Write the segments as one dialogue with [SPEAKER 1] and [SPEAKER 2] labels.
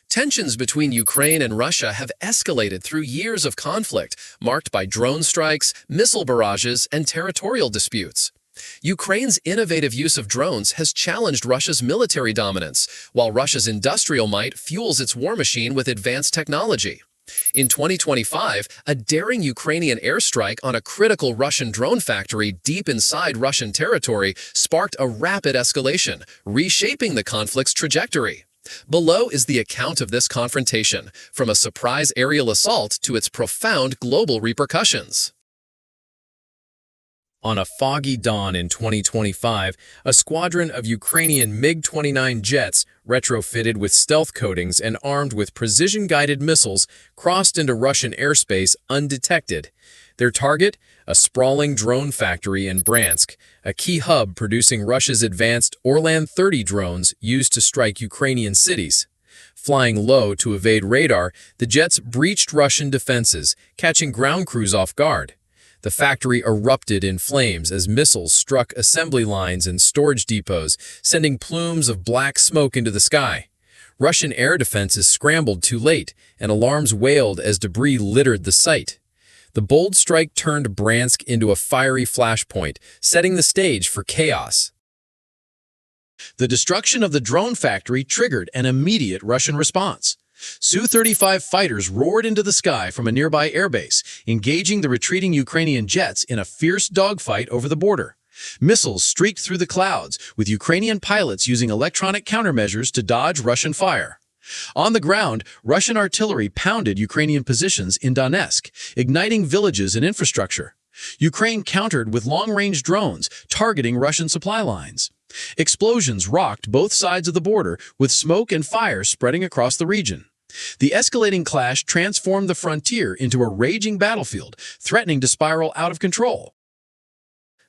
[SPEAKER 1] Tensions between Ukraine and Russia have escalated through years of conflict, marked by drone strikes, missile barrages, and territorial disputes. Ukraine's innovative use of drones has challenged Russia's military dominance, while Russia's industrial might fuels its war machine with advanced technology. In 2025, a daring Ukrainian airstrike on a critical Russian drone factory deep inside Russian territory sparked a rapid escalation, reshaping the conflict's trajectory. Below is the account of this confrontation, from a surprise aerial assault to its profound global repercussions. On a foggy dawn in 2025, a squadron of Ukrainian MiG-29 jets, retrofitted with stealth coatings and armed with precision-guided missiles, crossed into Russian airspace undetected. Their target? A sprawling drone factory in Bryansk, a key hub producing Russia's advanced Orlan-30 drones used to strike Ukrainian cities. Flying low to evade radar, the jets breached Russian defenses, catching ground crews off guard. The factory erupted in flames as missiles struck assembly lines and storage depots, sending plumes of black smoke into the sky. Russian air defenses scrambled too late, and alarms wailed as debris littered the site. The bold strike turned Bryansk into a fiery flashpoint, setting the stage for chaos. The destruction of the drone factory triggered an immediate Russian response. Su-35 fighters roared into the sky from a nearby airbase, engaging the retreating Ukrainian jets in a fierce dogfight over the border. Missiles streaked through the clouds, with Ukrainian pilots using electronic countermeasures to dodge Russian fire. On the ground, Russian artillery pounded Ukrainian positions in Donetsk, igniting villages and infrastructure. Ukraine countered with long-range drones, targeting Russian supply lines. Explosions rocked both sides of the border, with smoke and fire spreading across the region. The escalating clash transformed the frontier into a raging battlefield, threatening to spiral out of control.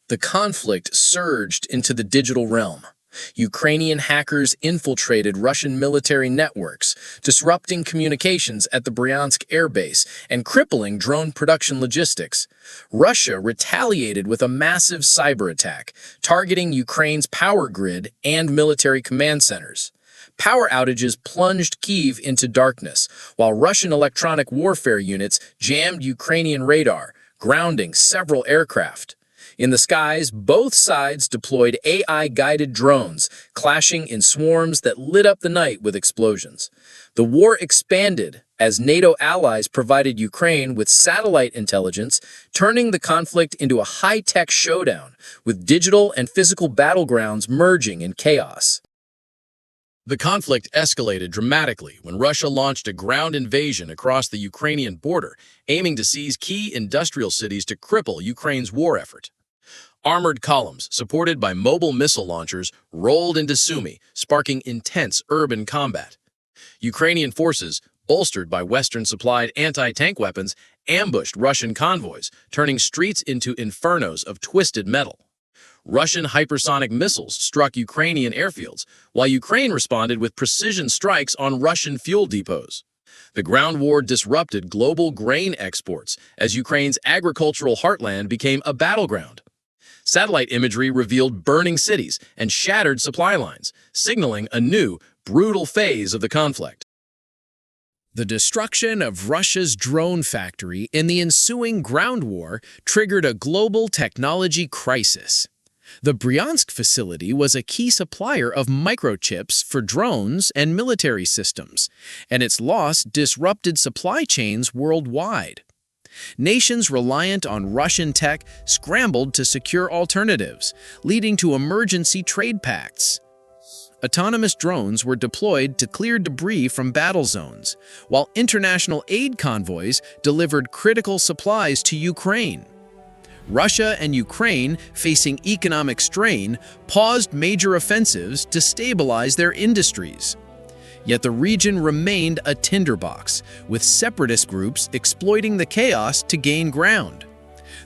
[SPEAKER 1] The conflict surged into the digital realm. Ukrainian hackers infiltrated Russian military networks, disrupting communications at the Bryansk airbase and crippling drone production logistics. Russia retaliated with a massive cyber attack, targeting Ukraine's power grid and military command centers. Power outages plunged Kyiv into darkness, while Russian electronic warfare units jammed Ukrainian radar, grounding several aircraft. In the skies, both sides deployed AI-guided drones, clashing in swarms that lit up the night with explosions. The war expanded as NATO allies provided Ukraine with satellite intelligence, turning the conflict into a high-tech showdown, with digital and physical battlegrounds merging in chaos. The conflict escalated dramatically when Russia launched a ground invasion across the Ukrainian border, aiming to seize key industrial cities to cripple Ukraine's war effort. Armored columns, supported by mobile missile launchers, rolled into Sumy, sparking intense urban combat. Ukrainian forces, bolstered by Western-supplied anti-tank weapons, ambushed Russian convoys, turning streets into infernos of twisted metal. Russian hypersonic missiles struck Ukrainian airfields, while Ukraine responded with precision strikes on Russian fuel depots. The ground war disrupted global grain exports as Ukraine's agricultural heartland became a battleground. Satellite imagery revealed burning cities and shattered supply lines, signaling a new, brutal phase of the conflict. The destruction of Russia's drone factory and the ensuing ground war triggered a global technology crisis. The Bryansk facility was a key supplier of microchips for drones and military systems, and its loss disrupted supply chains worldwide. Nations reliant on Russian tech scrambled to secure alternatives, leading to emergency trade pacts. Autonomous drones were deployed to clear debris from battle zones, while international aid convoys delivered critical supplies to Ukraine. Russia and Ukraine, facing economic strain, paused major offensives to stabilize their industries. Yet the region remained a tinderbox, with separatist groups exploiting the chaos to gain ground.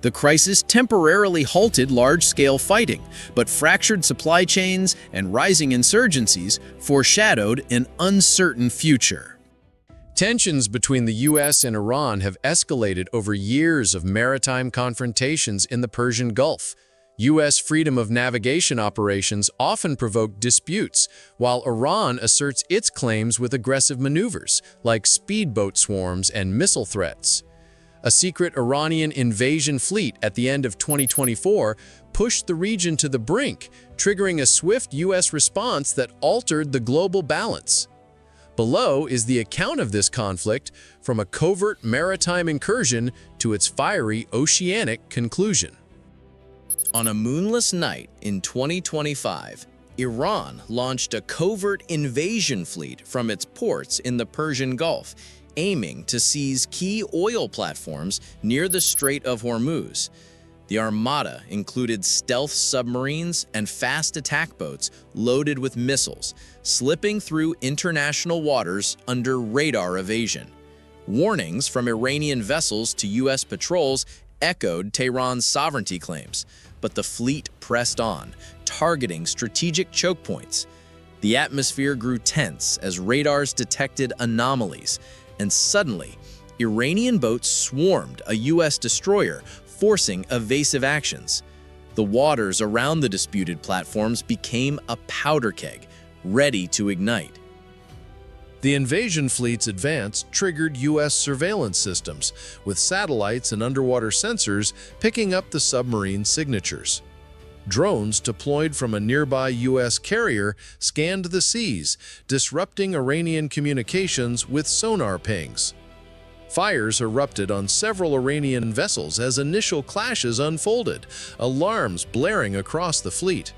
[SPEAKER 1] The crisis temporarily halted large-scale fighting, but fractured supply chains and rising insurgencies foreshadowed an uncertain future. Tensions between the U.S. and Iran have escalated over years of maritime confrontations in the Persian Gulf. U.S. freedom of navigation operations often provoke disputes, while Iran asserts its claims with aggressive maneuvers, like speedboat swarms and missile threats. A secret Iranian invasion fleet at the end of 2024 pushed the region to the brink, triggering a swift U.S. response that altered the global balance. Below is the account of this conflict, from a covert maritime incursion to its fiery oceanic conclusion.
[SPEAKER 2] On a moonless night in 2025, Iran launched a covert invasion fleet from its ports in the Persian Gulf, aiming to seize key oil platforms near the Strait of Hormuz. The armada included stealth submarines and fast attack boats loaded with missiles, slipping through international waters under radar evasion. Warnings from Iranian vessels to U.S. patrols echoed Tehran's sovereignty claims, but the fleet pressed on, targeting strategic choke points. The atmosphere grew tense as radars detected anomalies, and suddenly, Iranian boats swarmed a U.S. destroyer, forcing evasive actions. The waters around the disputed platforms became a powder keg, ready to ignite.
[SPEAKER 3] The invasion fleet's advance triggered U.S. surveillance systems, with satellites and underwater sensors picking up the submarine signatures. Drones deployed from a nearby U.S. carrier scanned the seas, disrupting Iranian communications with sonar pings. Fires erupted on several Iranian vessels as initial clashes unfolded, alarms blaring across the fleet.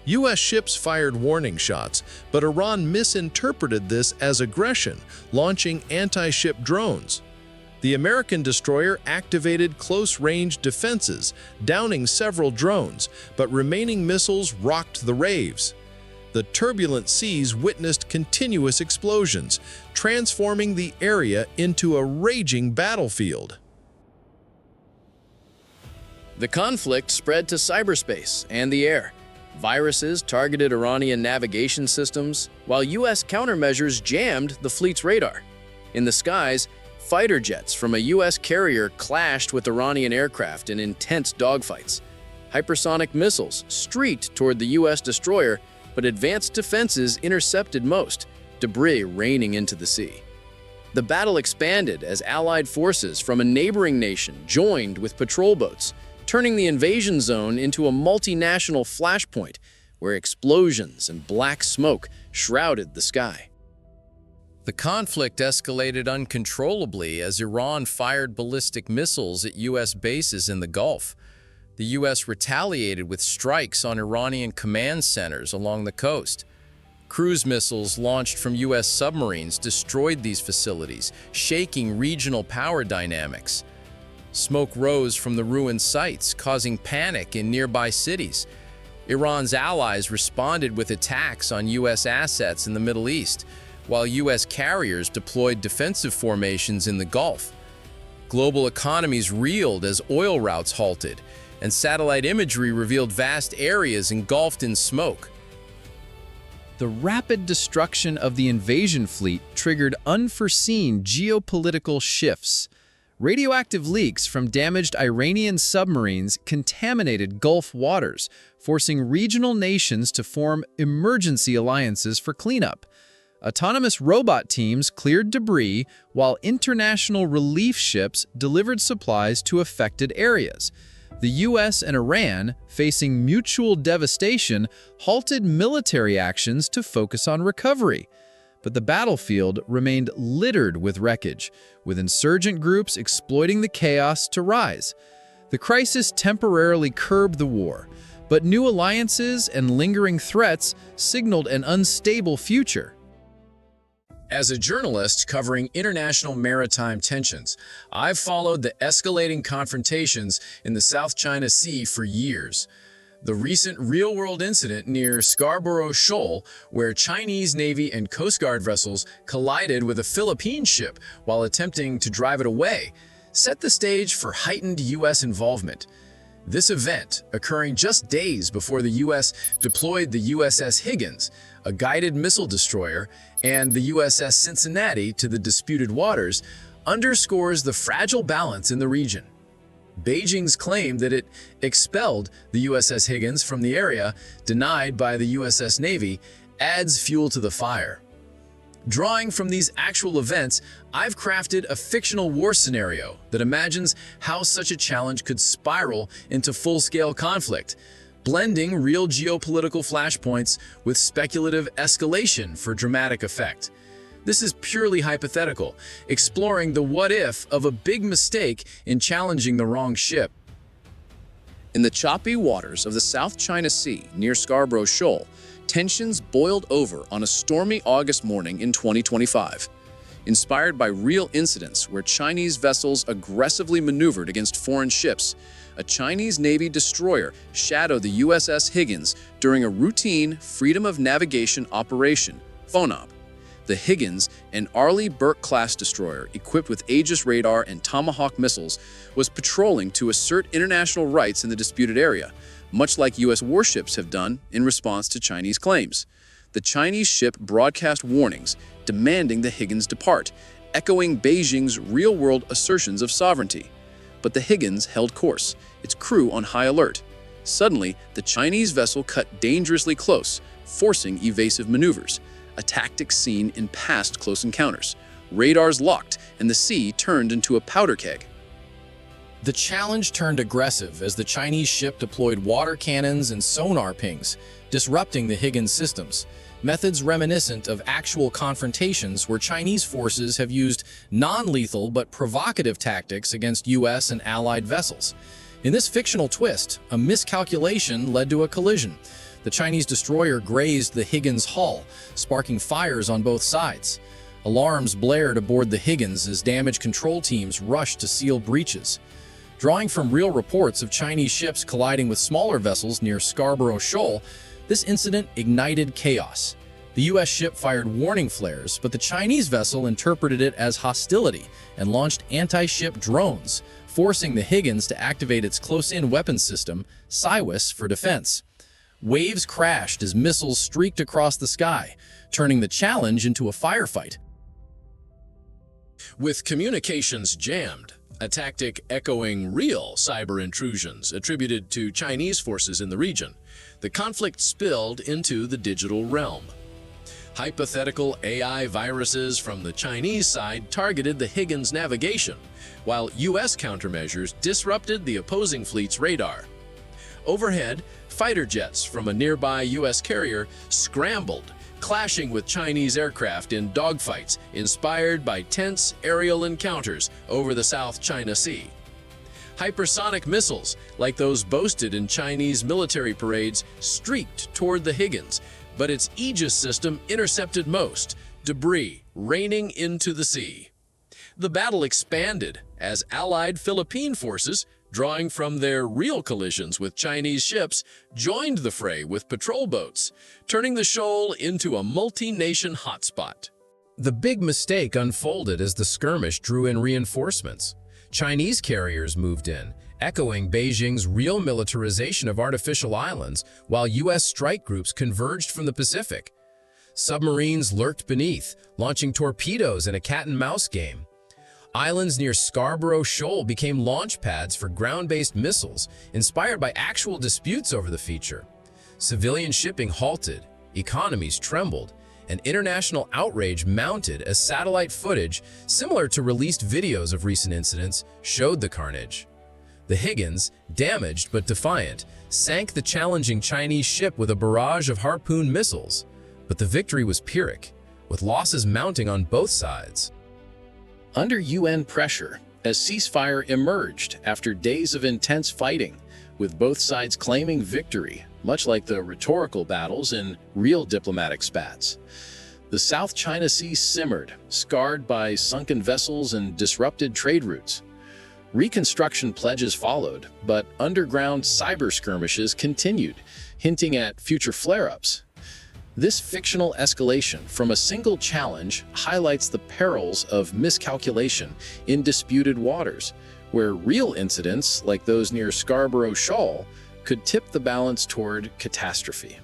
[SPEAKER 3] U.S. ships fired warning shots, but Iran misinterpreted this as aggression, launching anti-ship drones. The American destroyer activated close-range defenses, downing several drones, but remaining missiles rocked the waves. The turbulent seas witnessed continuous explosions, transforming the area into a raging battlefield.
[SPEAKER 1] The conflict spread to cyberspace and the air. Viruses targeted Iranian navigation systems, while U.S. countermeasures jammed the fleet's radar. In the skies, fighter jets from a U.S. carrier clashed with Iranian aircraft in intense dogfights. Hypersonic missiles streaked toward the U.S. destroyer, but advanced defenses intercepted most, debris raining into the sea. The battle expanded as Allied forces from a neighboring nation joined with patrol boats, turning the invasion zone into a multinational flashpoint where explosions and black smoke shrouded the sky. The conflict escalated uncontrollably as Iran fired ballistic missiles at U.S. bases in the Gulf. The U.S. retaliated with strikes on Iranian command centers along the coast. Cruise missiles launched from U.S. submarines destroyed these facilities, shaking regional power dynamics. Smoke rose from the ruined sites, causing panic in nearby cities. Iran's allies responded with attacks on U.S. assets in the Middle East, while U.S. carriers deployed defensive formations in the Gulf. Global economies reeled as oil routes halted, and satellite imagery revealed vast areas engulfed in smoke. The rapid destruction of the invasion fleet triggered unforeseen geopolitical shifts. Radioactive leaks from damaged Iranian submarines contaminated Gulf waters, forcing regional nations to form emergency alliances for cleanup. Autonomous robot teams cleared debris, while international relief ships delivered supplies to affected areas. The U.S. and Iran, facing mutual devastation, halted military actions to focus on recovery. But the battlefield remained littered with wreckage, with insurgent groups exploiting the chaos to rise. The crisis temporarily curbed the war, but new alliances and lingering threats signaled an unstable future. As a journalist covering international maritime tensions, I've followed the escalating confrontations in the South China Sea for years. The recent real-world incident near Scarborough Shoal, where Chinese Navy and Coast Guard vessels collided with a Philippine ship while attempting to drive it away, set the stage for heightened U.S. involvement. This event, occurring just days before the U.S. deployed the USS Higgins, a guided missile destroyer, and the USS Cincinnati to the disputed waters, underscores the fragile balance in the region. Beijing's claim that it expelled the USS Higgins from the area, denied by the USS Navy, adds fuel to the fire. Drawing from these actual events, I've crafted a fictional war scenario that imagines how such a challenge could spiral into full-scale conflict, blending real geopolitical flashpoints with speculative escalation for dramatic effect. This is purely hypothetical, exploring the what-if of a big mistake in challenging the wrong ship.
[SPEAKER 2] In the choppy waters of the South China Sea near Scarborough Shoal, tensions boiled over on a stormy August morning in 2025. Inspired by real incidents where Chinese vessels aggressively maneuvered against foreign ships, a Chinese Navy destroyer shadowed the USS Higgins during a routine Freedom of Navigation operation, FONOP. The Higgins, an Arleigh Burke-class destroyer equipped with Aegis radar and Tomahawk missiles, was patrolling to assert international rights in the disputed area, much like U.S. warships have done in response to Chinese claims. The Chinese ship broadcast warnings demanding the Higgins depart, echoing Beijing's real-world assertions of sovereignty. But the Higgins held course, its crew on high alert. Suddenly, the Chinese vessel cut dangerously close, forcing evasive maneuvers, a tactic seen in past close encounters. Radars locked, and the sea turned into a powder keg.
[SPEAKER 1] The challenge turned aggressive as the Chinese ship deployed water cannons and sonar pings, disrupting the Higgins systems, methods reminiscent of actual confrontations where Chinese forces have used non-lethal but provocative tactics against U.S. and allied vessels. In this fictional twist, a miscalculation led to a collision. The Chinese destroyer grazed the Higgins hull, sparking fires on both sides. Alarms blared aboard the Higgins as damage control teams rushed to seal breaches. Drawing from real reports of Chinese ships colliding with smaller vessels near Scarborough Shoal, this incident ignited chaos. The U.S. ship fired warning flares, but the Chinese vessel interpreted it as hostility and launched anti-ship drones, forcing the Higgins to activate its close-in weapons system, CIWS, for defense. Waves crashed as missiles streaked across the sky, turning the challenge into a firefight. With communications jammed, a tactic echoing real cyber intrusions attributed to Chinese forces in the region, the conflict spilled into the digital realm. Hypothetical AI viruses from the Chinese side targeted the Higgins navigation, while U.S. countermeasures disrupted the opposing fleet's radar. Overhead, fighter jets from a nearby U.S. carrier scrambled, clashing with Chinese aircraft in dogfights inspired by tense aerial encounters over the South China Sea. Hypersonic missiles, like those boasted in Chinese military parades, streaked toward the Higgins, but its Aegis system intercepted most, debris raining into the sea. The battle expanded as allied Philippine forces, drawing from their real collisions with Chinese ships, joined the fray with patrol boats, turning the shoal into a multi-nation hotspot. The big mistake unfolded as the skirmish drew in reinforcements. Chinese carriers moved in, echoing Beijing's real militarization of artificial islands, while U.S. strike groups converged from the Pacific. Submarines lurked beneath, launching torpedoes in a cat-and-mouse game. Islands near Scarborough Shoal became launch pads for ground-based missiles, inspired by actual disputes over the feature. Civilian shipping halted, economies trembled, and international outrage mounted as satellite footage, similar to released videos of recent incidents, showed the carnage. The Higgins, damaged but defiant, sank the challenging Chinese ship with a barrage of Harpoon missiles. But the victory was Pyrrhic, with losses mounting on both sides. Under UN pressure, a ceasefire emerged after days of intense fighting, with both sides claiming victory, much like the rhetorical battles in real diplomatic spats. The South China Sea simmered, scarred by sunken vessels and disrupted trade routes. Reconstruction pledges followed, but underground cyber skirmishes continued, hinting at future flare-ups. This fictional escalation from a single challenge highlights the perils of miscalculation in disputed waters, where real incidents like those near Scarborough Shoal could tip the balance toward catastrophe.